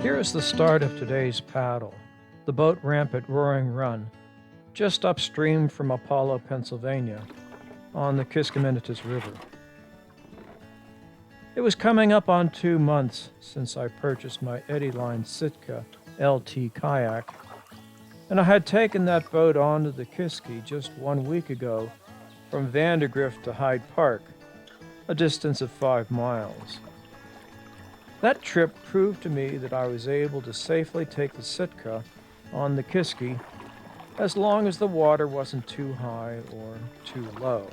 Here is the start of today's paddle, the boat ramp at Roaring Run, just upstream from Apollo, Pennsylvania, on the Kiskiminetas River. It was coming up on 2 months since I purchased my Eddyline Sitka LT kayak, and I had taken that boat onto the Kiski just 1 week ago from Vandergrift to Hyde Park, a distance of 5 miles. That trip proved to me that I was able to safely take the Sitka on the Kiski as long as the water wasn't too high or too low.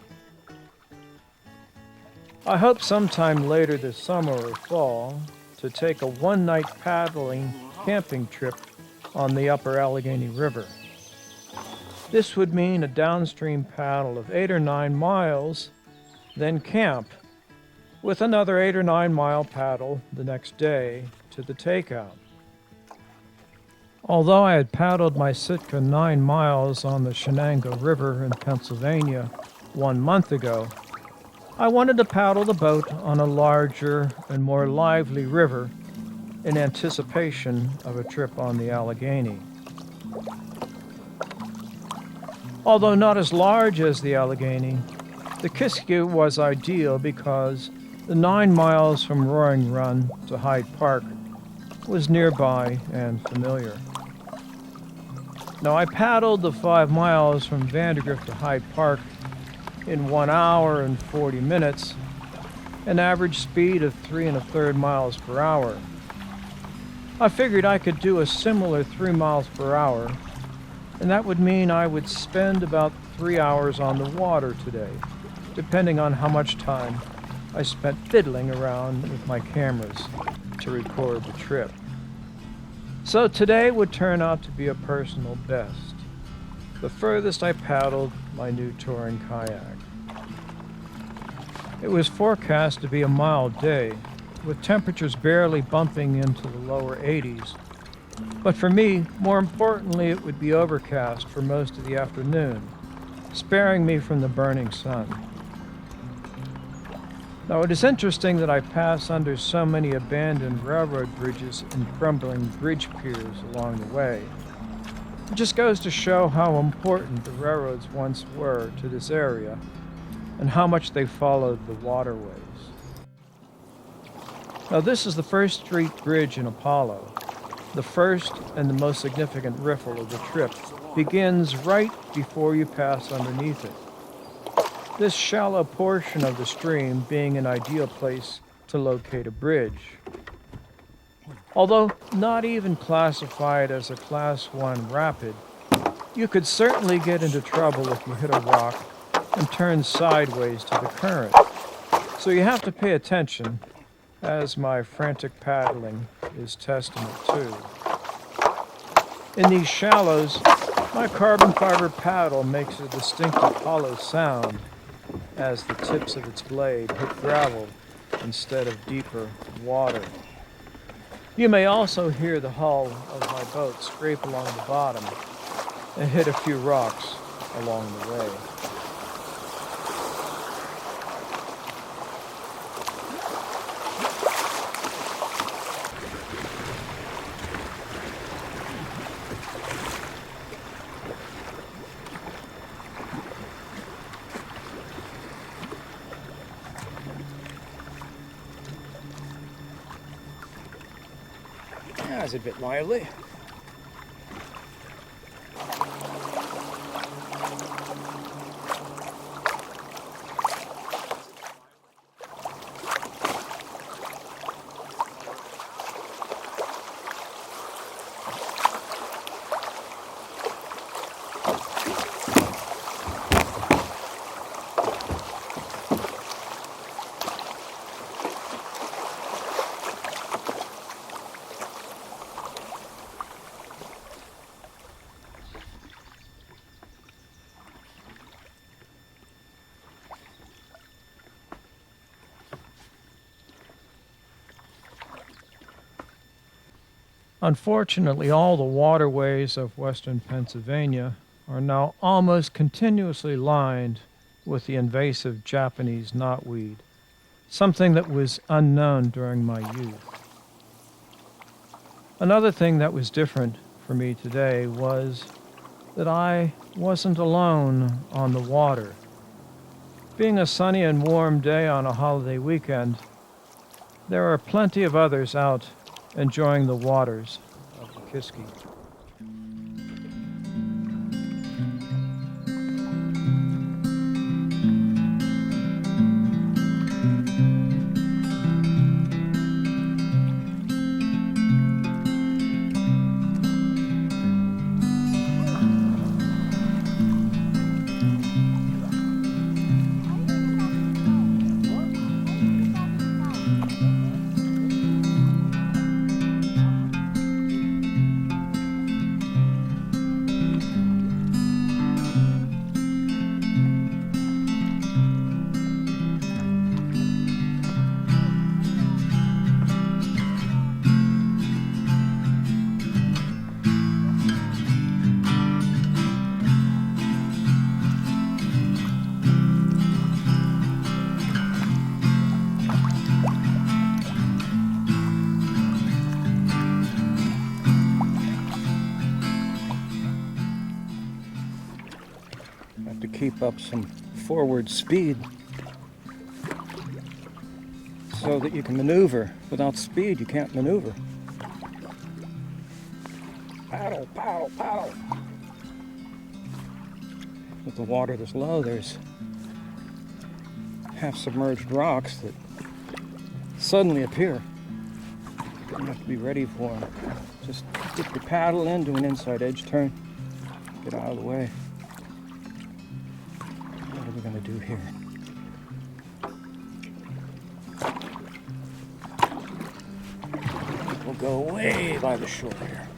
I hope sometime later this summer or fall to take a one-night paddling camping trip on the upper Allegheny River. This would mean a downstream paddle of 8 or 9 miles, then camp, with another 8 or 9 mile paddle the next day to the takeout. Although I had paddled my Sitka 9 miles on the Shenango River in Pennsylvania 1 month ago, I wanted to paddle the boat on a larger and more lively river in anticipation of a trip on the Allegheny. Although not as large as the Allegheny, the Kiski was ideal because the 9 miles from Roaring Run to Hyde Park was nearby and familiar. Now, I paddled the 5 miles from Vandergrift to Hyde Park in 1 hour and 40 minutes, an average speed of 3 1/3 miles per hour. I figured I could do a similar 3 miles per hour, and that would mean I would spend about 3 hours on the water today, depending on how much time I spent fiddling around with my cameras to record the trip. So today would turn out to be a personal best, the furthest I paddled my new touring kayak. It was forecast to be a mild day, with temperatures barely bumping into the lower 80s. But for me, more importantly, it would be overcast for most of the afternoon, sparing me from the burning sun. Now, it is interesting that I pass under so many abandoned railroad bridges and crumbling bridge piers along the way. It just goes to show how important the railroads once were to this area and how much they followed the waterways. Now, this is the First Street Bridge in Apollo. The first and the most significant riffle of the trip begins right before you pass underneath it. This shallow portion of the stream being an ideal place to locate a bridge. Although not even classified as a Class 1 rapid, you could certainly get into trouble if you hit a rock and turn sideways to the current. So you have to pay attention, as my frantic paddling is testament to. In these shallows, my carbon fiber paddle makes a distinctive hollow sound as the tips of its blade hit gravel instead of deeper water. You may also hear the hull of my boat scrape along the bottom and hit a few rocks along the way. That's a bit lively. Unfortunately, all the waterways of western Pennsylvania are now almost continuously lined with the invasive Japanese knotweed, something that was unknown during my youth. Another thing that was different for me today was that I wasn't alone on the water. Being a sunny and warm day on a holiday weekend, there are plenty of others out enjoying the waters of the Kiski. Have to keep up some forward speed so that you can maneuver. Without speed, you can't maneuver. Paddle, paddle, paddle. With the water this low, there's half-submerged rocks that suddenly appear. You have to be ready for them. Just dip your paddle in, do an inside edge turn, get out of the way. What are we going to do here? We'll go way by the shore here.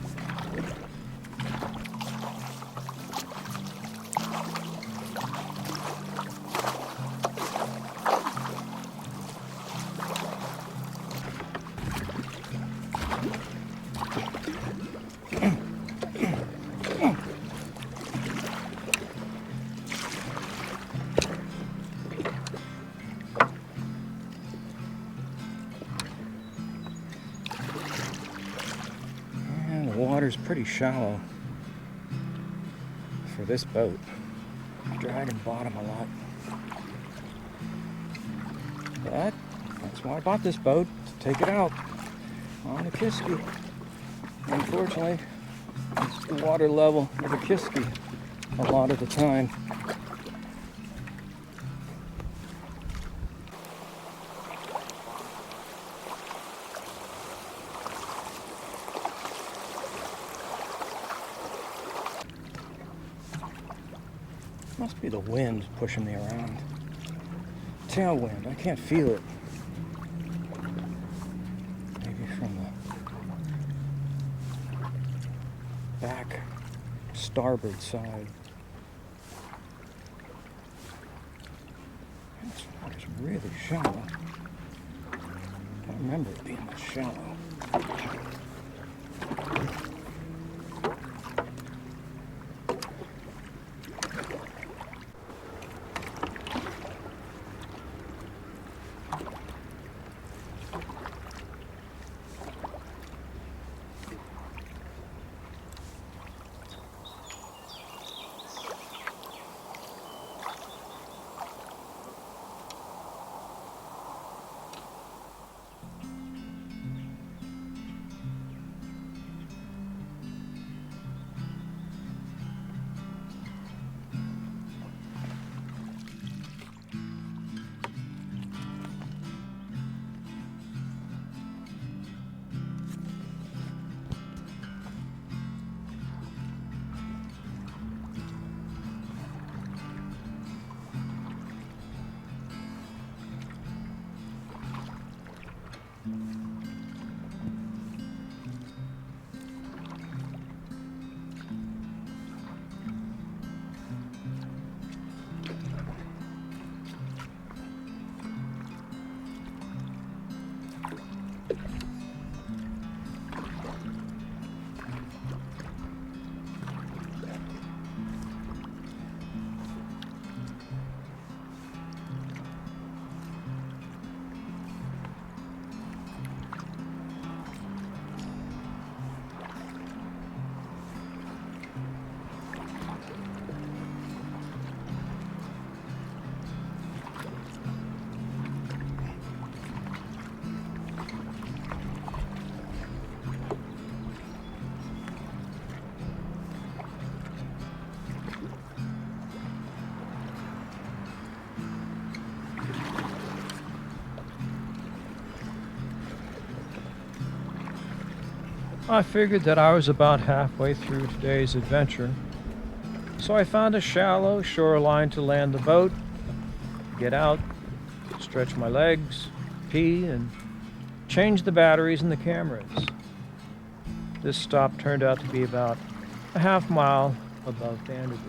The water's pretty shallow for this boat. Dragging bottom a lot. But that's why I bought this boat, to take it out on the Kiski. Unfortunately, it's the water level of the Kiski a lot of the time. Must be the wind pushing me around. Tailwind, I can't feel it. Maybe from the back starboard side. This water's really shallow. I don't remember it being this shallow. I figured that I was about halfway through today's adventure, so I found a shallow shoreline to land the boat, get out, stretch my legs, pee, and change the batteries in the cameras. This stop turned out to be about a half mile above Vanderbilt.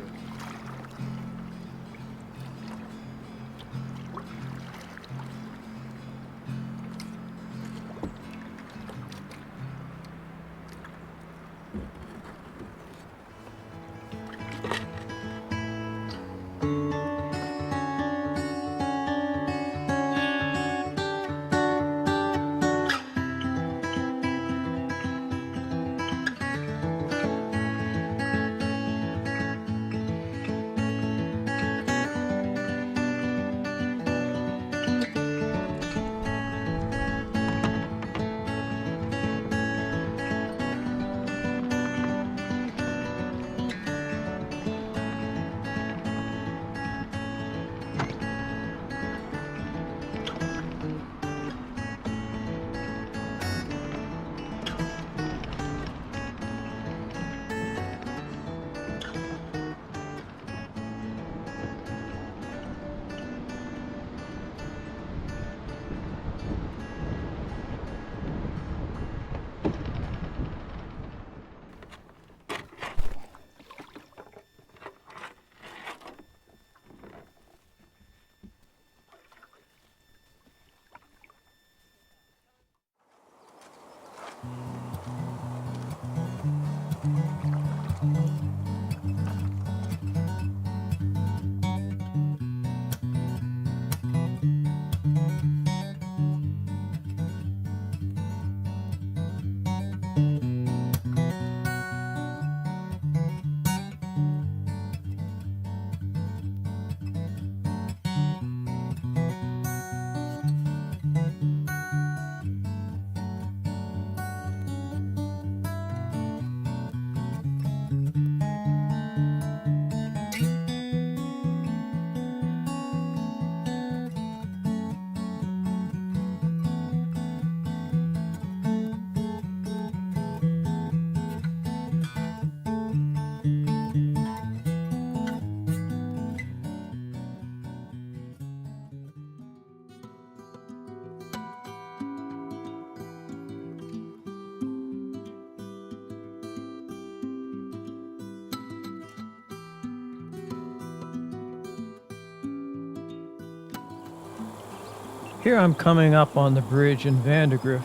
Here I'm coming up on the bridge in Vandergrift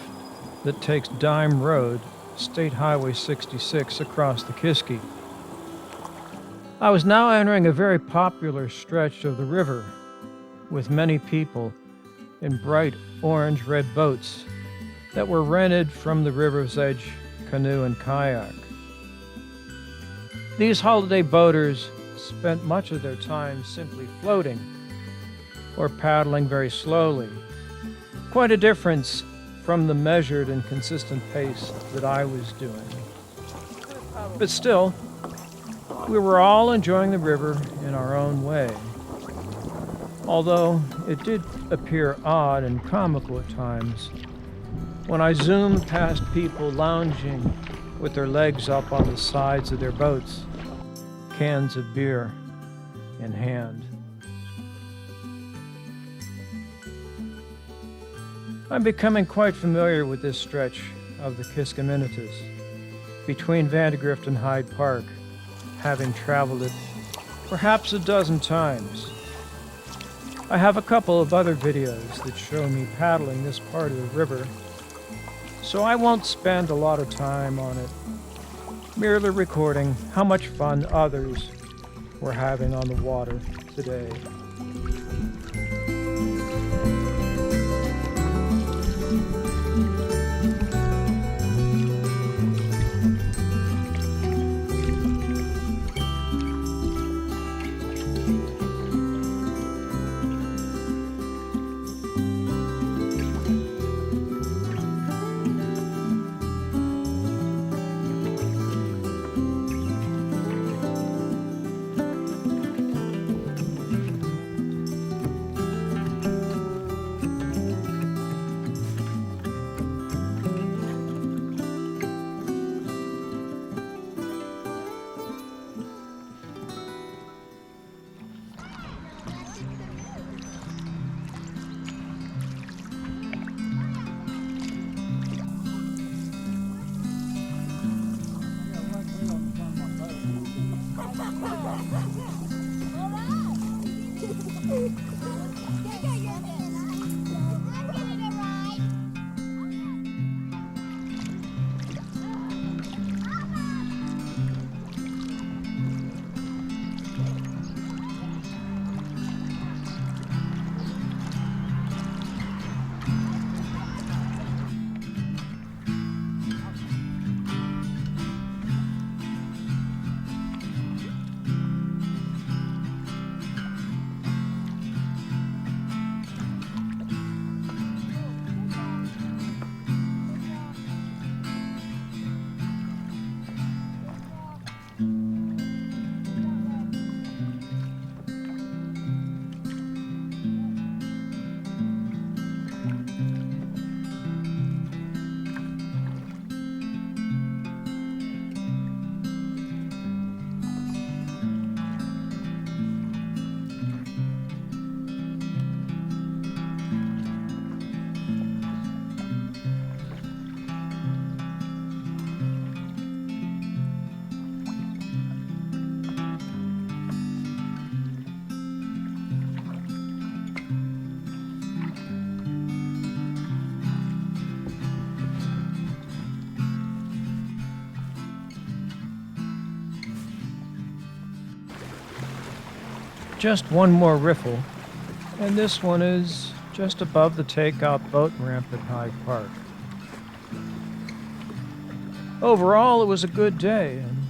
that takes Dime Road, State Highway 66, across the Kiski. I was now entering a very popular stretch of the river, with many people in bright orange-red boats that were rented from the river's edge canoe and kayak. These holiday boaters spent much of their time simply floating or paddling very slowly. Quite a difference from the measured and consistent pace that I was doing. But still, we were all enjoying the river in our own way. Although it did appear odd and comical at times when I zoomed past people lounging with their legs up on the sides of their boats, cans of beer in hand. I'm becoming quite familiar with this stretch of the Kiskiminetas between Vandergrift and Hyde Park, having traveled it perhaps a dozen times. I have a couple of other videos that show me paddling this part of the river, so I won't spend a lot of time on it, merely recording how much fun others were having on the water today. just one more riffle, and this one is just above the takeout boat ramp at Hyde Park. Overall, it was a good day, and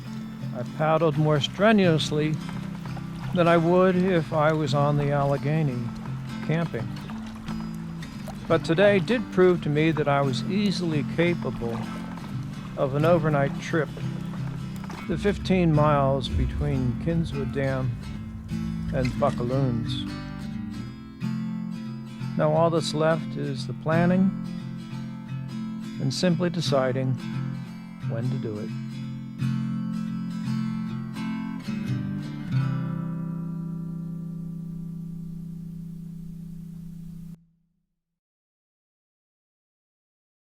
I paddled more strenuously than I would if I was on the Allegheny camping. But today did prove to me that I was easily capable of an overnight trip, the 15 miles between Kinswood Dam and Buckaloons. Now all that's left is the planning and simply deciding when to do it.